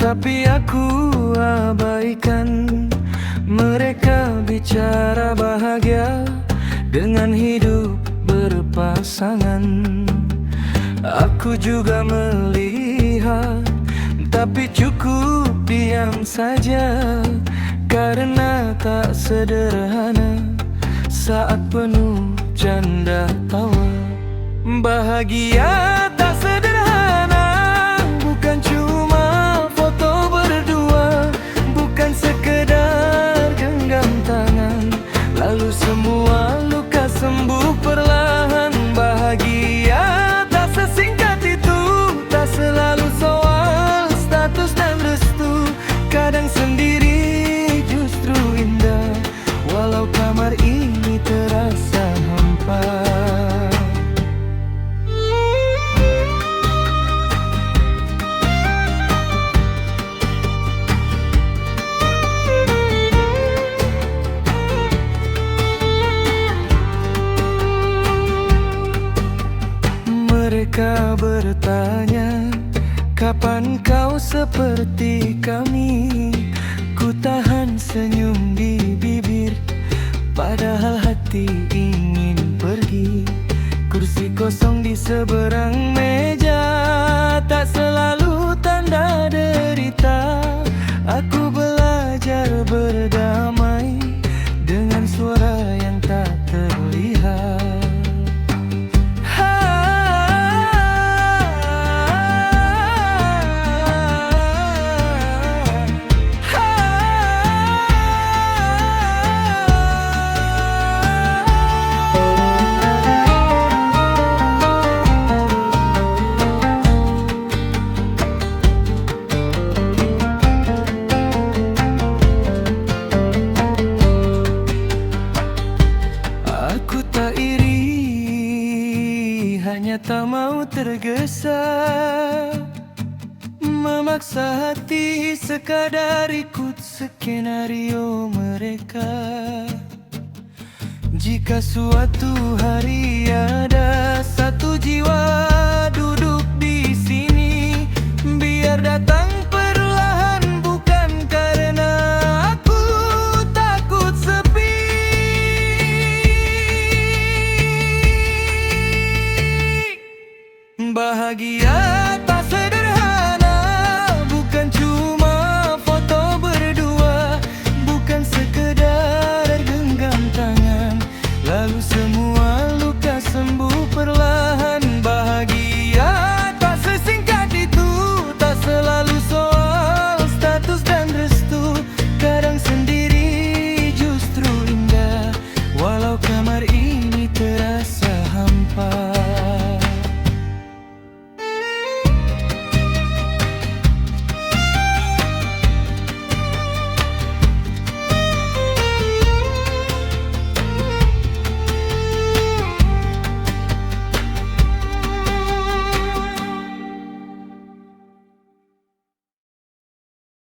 tapi aku abaikan. Mereka bicara bahagia dengan hidup berpasangan. Aku juga melihat, tapi cukup diam saja, karena tak sederhana saat penuh canda tawa. Bahagia tak sederhana, bukan cuma foto berdua, bukan sekedar genggam tangan, lalu semua luka sembuh perlahan. Bahagia tak sesingkat itu, tak selalu soal status dan restu. Kadang sendiri justru indah, walau kamar ini terasa hampa. Mereka bertanya, kapan kau seperti kami? Ku tahan senyum di bibir, padahal hati ingin pergi. Kursi kosong di seberang meja tak selalu tanda derita. Aku belajar berdamai dengan suara yang tak terlihat. Aku tak iri, hanya tak mau tergesa, memaksa hati sekadar ikut skenario mereka. Jika suatu hari ada satu jiwa duduk di sini, biar datang